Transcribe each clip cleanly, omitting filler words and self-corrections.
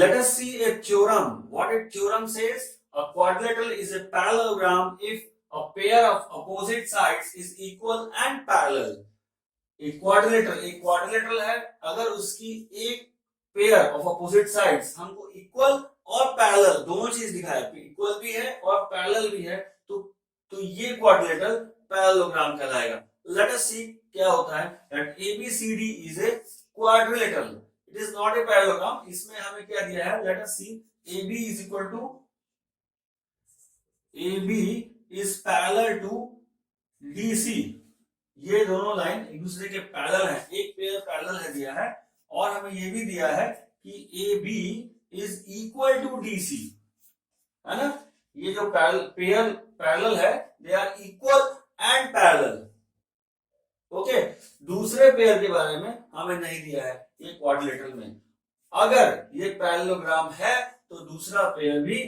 let us see a theorem. What a theorem says: a quadrilateral is a parallelogram if a pair of opposite sides is equal and parallel. एक quadrilateral है अगर उसकी एक pair of opposite sides हमको equal और parallel दोनों चीज दिखाए, इक्वल भी है और पैरेलल भी है, तो ये क्वाड्रिलेटरल पैरेललोग्राम कहलाएगा. लेट अस सी क्या होता है. That ABCD is a quadrilateral. It is not a parallelogram. इसमें हमें क्या दिया है? Let us see AB is equal to AB is parallel to DC. ये दोनों लाइन एक दूसरे के पैरेलल है, एक पेयर पैरेलल है दिया है, और हमें ये भी दिया है कि AB is equal to DC, है ना. ये जो पेयर पैरेलल है they are equal and parallel. Okay. दूसरे पेयर के बारे में हमें नहीं दिया है ये क्वाड्रिलेटरल में. अगर ये पैरेललोग्राम है तो दूसरा पेयर भी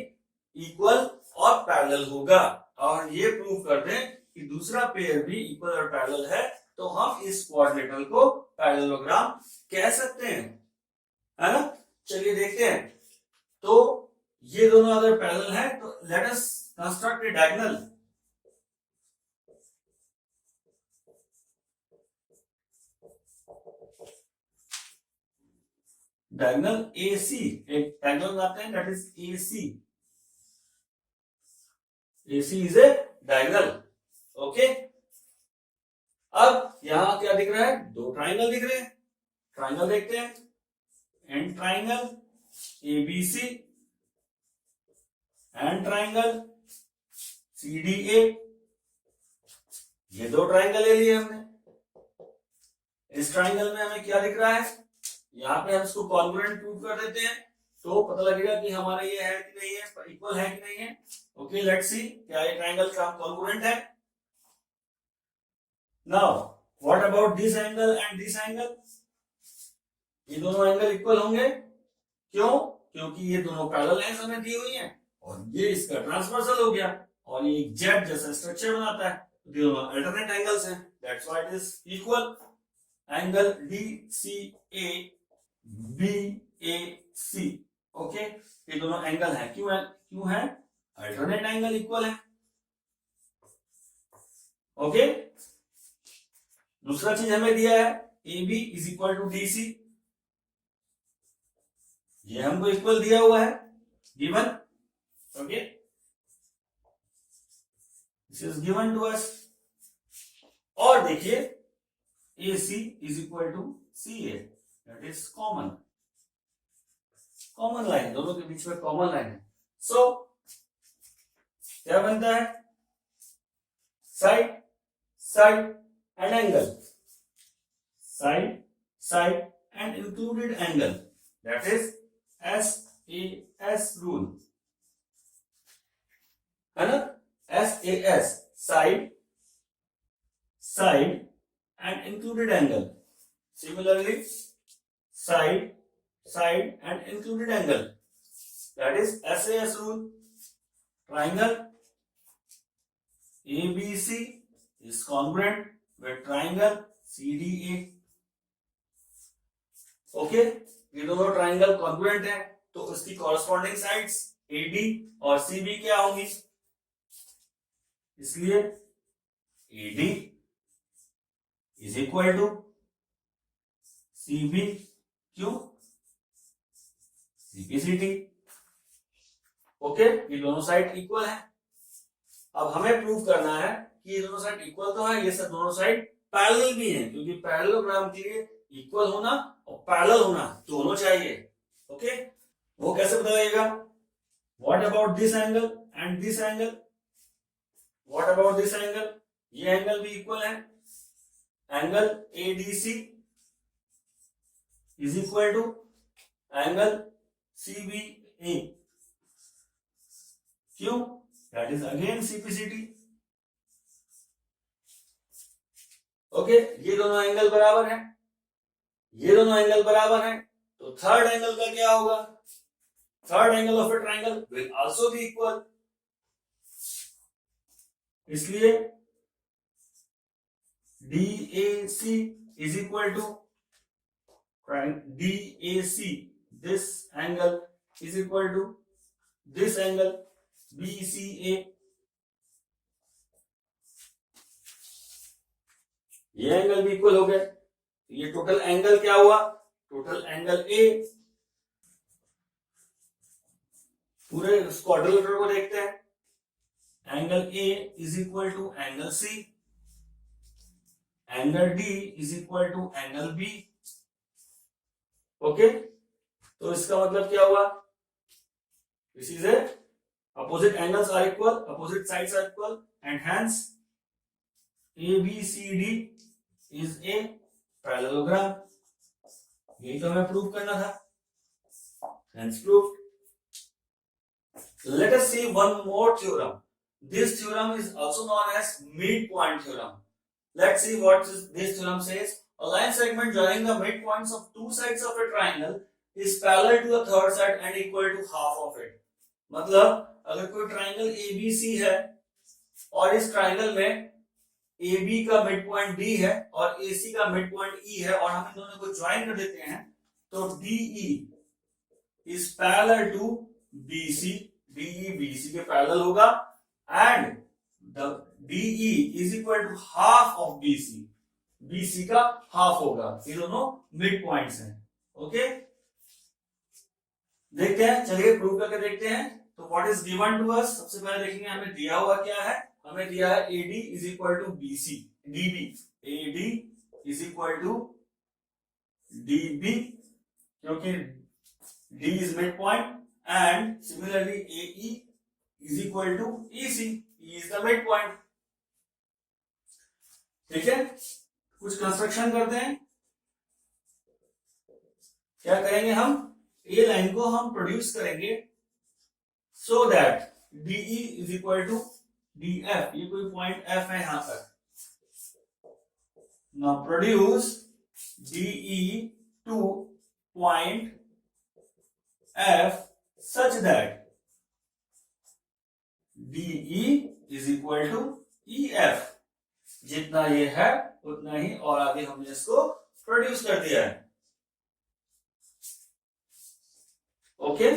इक्वल और पैरेलल होगा, और ये प्रूव कर दें कि दूसरा पेयर भी इक्वल और पैरेलल है, तो हम इस क्वाड्रिलेटरल को पैरेललोग्राम कह सकते हैं, है ना. चलिए देखते हैं. तो ये दोनों अगर पैरेलल है तो लेट अस कंस्ट्रक्ट ए डायगोनल. डायगोनल AC, एक डायगोनल बनाते हैं, that is AC. AC is a diagonal. Okay. अब यहां क्या दिख रहा है? दो ट्राइंगल दिख रहे हैं. ट्राइंगल देखते हैं. And triangle ABC and triangle CDA. ये दो ट्राइंगल ले लिए हमने. इस ट्राइंगल में हमें क्या दिख रहा है? यहां पे हम इसको कॉन्ग्रुएंट प्रूव कर देते हैं तो पता लगेगा कि हमारा ये है कि नहीं है, इक्वल है कि नहीं है. ओके, लेट्स सी क्या ये ट्राइंगल का कॉन्ग्रुएंट है. Now, what about this angle and this angle? ये दोनों एंगल इक्वल होंगे. क्यों? क्योंकि ये दोनों पैरेलल लाइंस हमें दी हुई हैं और ये इसका ट्रांसवर्सल हो गया और ये जेड जैसा स्ट्रक्चर बनाता है. दोनों अल्टरनेट एंगल्स हैं. That's why it is equal. Angle DCA BAC. Okay. ये दोनों एंगल है. क्यों है? अल्टरनेट एंगल इक्वल है. ओके. दूसरा चीज हमें दिया है AB is equal to DC. ये हमको इक्वल दिया हुआ है, given. Okay, this is given to us. और देखिए AC is equal to CA, that is common line. दोनों के बीच में कॉमन लाइन है. सो क्या बनता है? Side and angle. Side and included angle, that is SAS rule, है ना. SAS, side and included angle. Similarly, side and included angle, that is SAS rule. Triangle ABC is congruent with triangle CDA. Okay. ये दोनों triangle congruent है तो उसकी corresponding sides AD और CB क्या होंगी? इसलिए AD is equal to CB. क्यों? CPCT. ओके. ये दोनों साइड इक्वल है. अब हमें प्रूव करना है कि ये दोनों साइड इक्वल तो है, ये सब दोनों साइड पैरेलल भी हैं, क्योंकि पैरेललोग्राम के लिए इक्वल होना और पैरेलल होना दोनों चाहिए. ओके. वो कैसे पता लगेगा? What about this angle and this angle? What about this angle? ये एंगल भी इक्वल है. Angle ADC is equal to angle CBA. क्यों? That is again CPCT. Okay. ये दोनों एंगल बराबर हैं. ये दोनों एंगल बराबर हैं तो थर्ड एंगल का क्या होगा? Third angle of a triangle will also be equal. इसलिए DAC is equal to DAC, this angle is equal to this angle BCA, ये एंगल भी इक्वल हो गया। ये टोटल एंगल क्या हुआ? Total angle A। पूरे क्वाड्रिलेटरल को देखते हैं। Angle A is equal to angle C, angle D is equal to angle B। Okay, तो इसका मतलब क्या हुआ? This is a opposite angles are equal, opposite sides are equal, and hence ABCD is a parallelogram। यही तो हमें prove करना था, hence proved। Let us see one more theorem. This theorem is also known as midpoint theorem. Let's see what this theorem says. A line segment joining the midpoints of two sides of a triangle is parallel to the third side and equal to half of it। मतलब अगर कोई triangle ABC है और इस triangle में AB का mid point D है और AC का मिड पॉइंट E है और हम इन दोनों को ज्वाइन कर देते हैं तो DE is parallel to BC, DE BC के पैरेलल होगा and the DE is equal to half of BC, BC का हाफ होगा। ये दोनों मिड पॉइंट्स हैं। ओके, देखते हैं, चलिए प्रूव करके देखते हैं। तो what is given to us? सबसे पहले देखेंगे हमें दिया हुआ क्या है। हमें दिया है AD is equal to BC, DB, AD is equal to DB क्योंकि D is mid point and similarly AE is equal to EC, E is the mid point. ठीक है, कुछ कंस्ट्रक्शन करते हैं। क्या करेंगे हम? ए लाइन को हम प्रोड्यूस करेंगे so that DE is equal to DF, ये कोई पॉइंट F है यहां पर। Now produce DE to point F such that DE is equal to EF। जितना ये है उतना ही, और आगे हमने इसको प्रोड्यूस कर दिया है। ओके,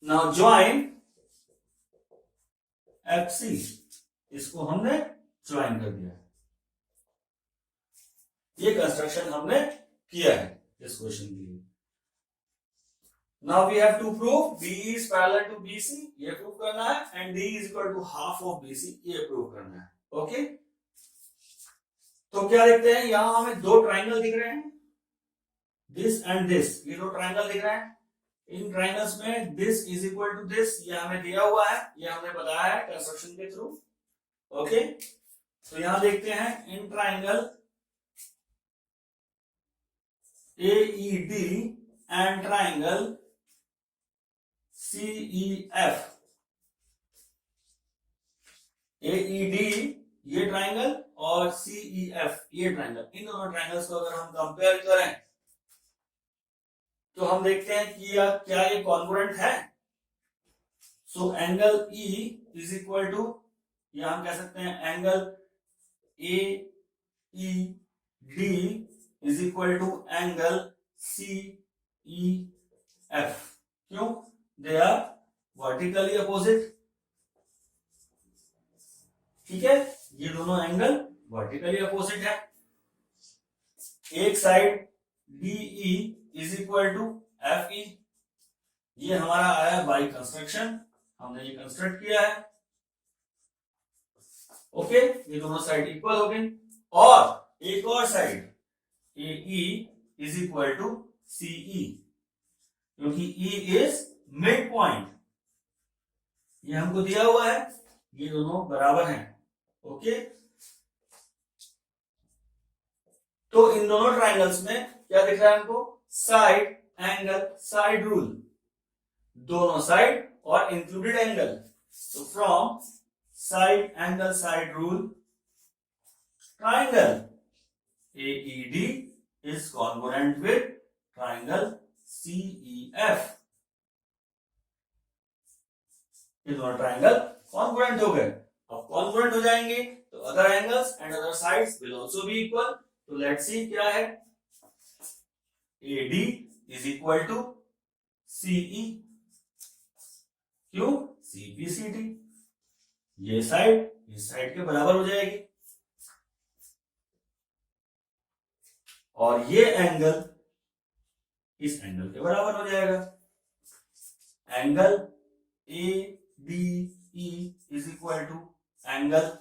नाउ ज्वाइन FC, इसको हमने ज्वाइन कर दिया है। ये कंस्ट्रक्शन हमने किया है इस क्वेश्चन के लिए। Now we have to prove BE is parallel to BC, ये प्रूव करना है, and D is equal to half of BC, ये प्रूव करना है। ओके, तो क्या देखते हैं, यहां हमें दो ट्राइंगल दिख रहे हैं, दिस एंड दिस, ये दो ट्राइंगल दिख रहे हैं। इन ट्राइंगल्स में this is equal to this, ये हमें दिया हुआ है, ये हमने बताया है कंस्ट्रक्शन के थ्रू। ओके, तो यहां देखते हैं in triangle AED and triangle CEF। AED ये ट्राइंगल और CEF ये ट्राइंगल, इन दोनों ट्राइंगल्स को अगर हम कंपेयर करें तो हम देखते हैं कि क्या ये कॉन्ग्रुएंट है। So angle E is equal to, या हम कह सकते हैं angle AED is equal to angle CEF। क्यों? They are vertically opposite. ठीक है, ये दोनों एंगल वर्टिकली अपोजिट है। एक side DE is equal to FE, ये हमारा आया बाय कंस्ट्रक्शन, हमने ये कंस्ट्रक्ट किया है। ओके, ये दोनों साइड इक्वल हो गई। और एक और side AE is equal to CE, क्योंकि E इज मिड पॉइंट, ये हमको दिया हुआ है, ये दोनों बराबर हैं। ओके, तो इन दोनों ट्राइंगल्स में क्या दिख रहा है हमको? साइड एंगल साइड रूल, दोनों साइड और इंक्लूडेड एंगल। तो from side angle side rule, triangle AED is congruent with triangle CEF। ये दोनों ट्राइंगल कॉन्ग्रुएंट हो गए। अब कॉन्ग्रुएंट हो जाएंगे तो other angles and other sides will also be equal. तो लेट्स सी क्या है। AD is equal to CE, क्यों? सीपीसीटी, ये साइड इस साइड के बराबर हो जाएगी और ये एंगल इस एंगल के बराबर हो जाएगा। Angle A D E is equal to angle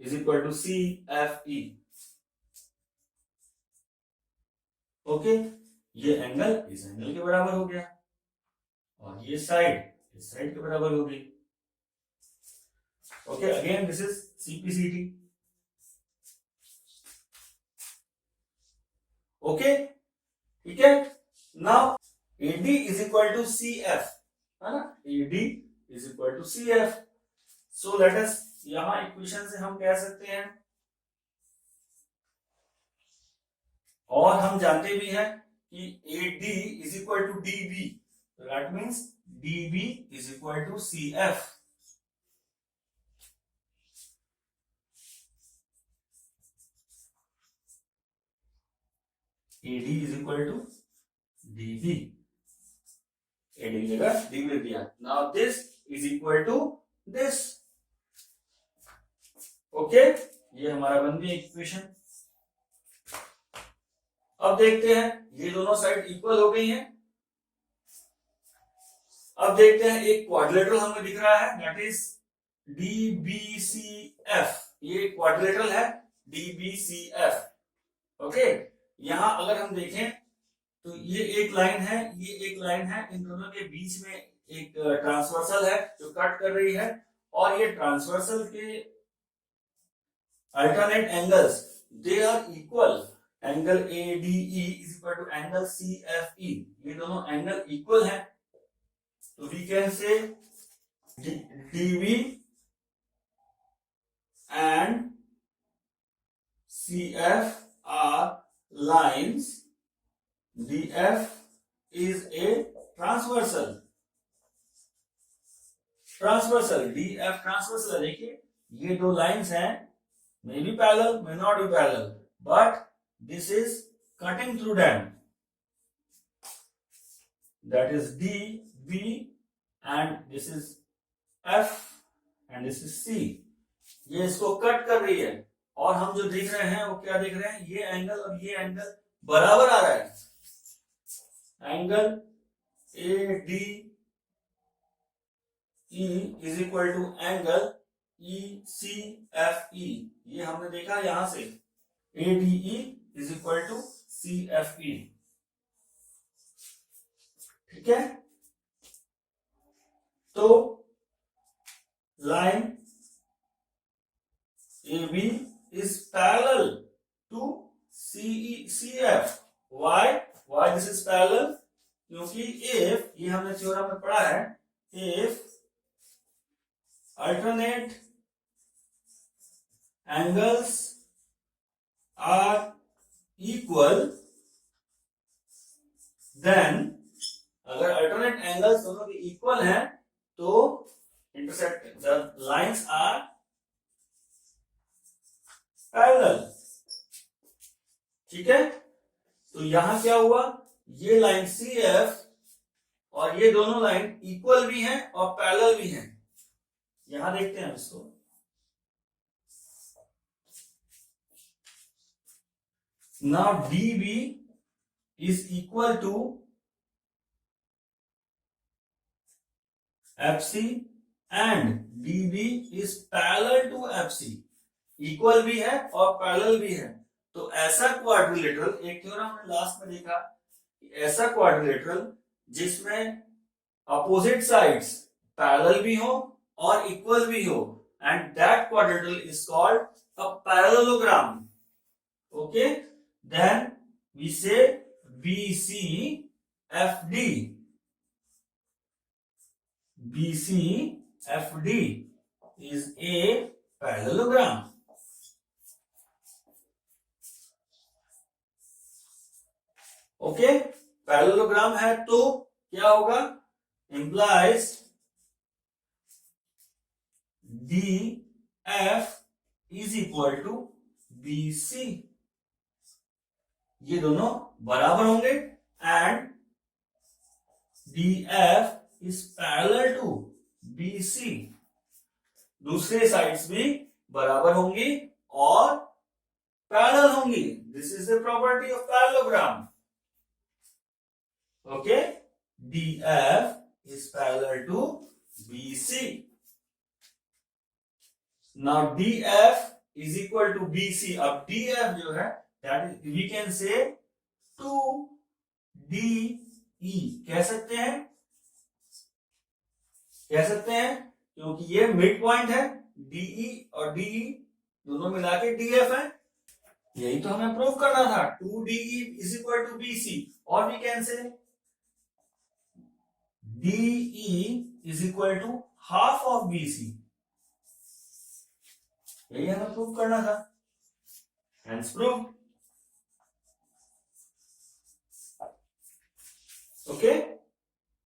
is equal to C F E. Okay, ये एंगल इस एंगल के बराबर हो गया और ये साइड इस साइड के बराबर हो गई। Okay, again this is CPCT. Okay, ठीक है। Now AD is equal to CF, है ना? AD is equal to CF। So let us, यहां इक्वेशन से हम कह सकते हैं और हम जानते भी हैं कि AD is equal to DB, that means DB is equal to CF। AD is equal to DB, AD की जगह DB लिख दिया। Now this is equal to this. Okay, ये हमारा बन गया इक्वेशन। अब देखते हैं, ये दोनों साइड इक्वल हो गई हैं। अब देखते हैं, एक क्वाड्रिलेटरल हमें दिख रहा है, दैट इज DBCF। ये क्वाड्रिलेटरल है DBCF। ओके, यहां अगर हम देखें तो ये एक लाइन है, ये एक लाइन है, इन दोनों के बीच में एक ट्रांसवर्सल है जो कट कर रही है और ये ट्रांसवर्सल के alternate angles they are equal. Angle ADE is equal to angle CFE, ये दोनों एंगल इक्वल हैं, तो we can say DB and CF are lines, DF is a transversal, DF transversal। देखिए ये दो लाइंस हैं, may be parallel, may not be parallel, but this is cutting through them, that is DB and this is F and this is C। ये इसको cut कर रही है और हम जो देख रहे हैं वो क्या देख रहे हैं, ये एंगल और ये एंगल बराबर आ रहा है। Angle ADE is equal to angle ECFE, ये हमने देखा यहां से, ADE is equal to CFE। ठीक है, तो line AB is parallel to CF। Why this is parallel? क्योंकि if, ये हमने थ्योरम में पढ़ा है, if alternate angles are equal, then अगर alternate angles दोनों के equal हैं तो intersect, the lines are parallel. ठीक है, तो यहां क्या हुआ, ये लाइन CF और ये दोनों लाइन इक्वल भी हैं और पैरेलल भी हैं। यहां देखते हैं इसको, now DB is equal to FC and DB is parallel to FC, equal भी है और पैरेलल भी है। तो ऐसा क्वाड्रिलेटरल, एक थ्योरम हमने लास्ट में देखा, ऐसा क्वाड्रिलेटरल जिसमें अपोजिट साइड्स पैरेलल भी हो और इक्वल भी हो, and that quadrilateral is called a parallelogram. Okay, then we say BCFD, BCFD is a parallelogram। Okay, parallelogram है तो क्या होगा, implies DF is equal to BC, ये दोनों बराबर होंगे and DF is parallel to BC, दूसरे साइड्स भी बराबर होंगी और पैरेलल होंगी. This is the property of parallelogram. Okay, DF is parallel to BC. Now DF is equal to BC. अब DF जो है that is we can say 2DE कह सकते हैं, क्योंकि ये मिड पॉइंट है. DE और DE दोनों मिला के DF है. यही तो हमें प्रूव करना था. 2DE is equal to BC और we can say DE is equal to half of BC. यही हमें प्रूव करना था. Hence proved. Okay.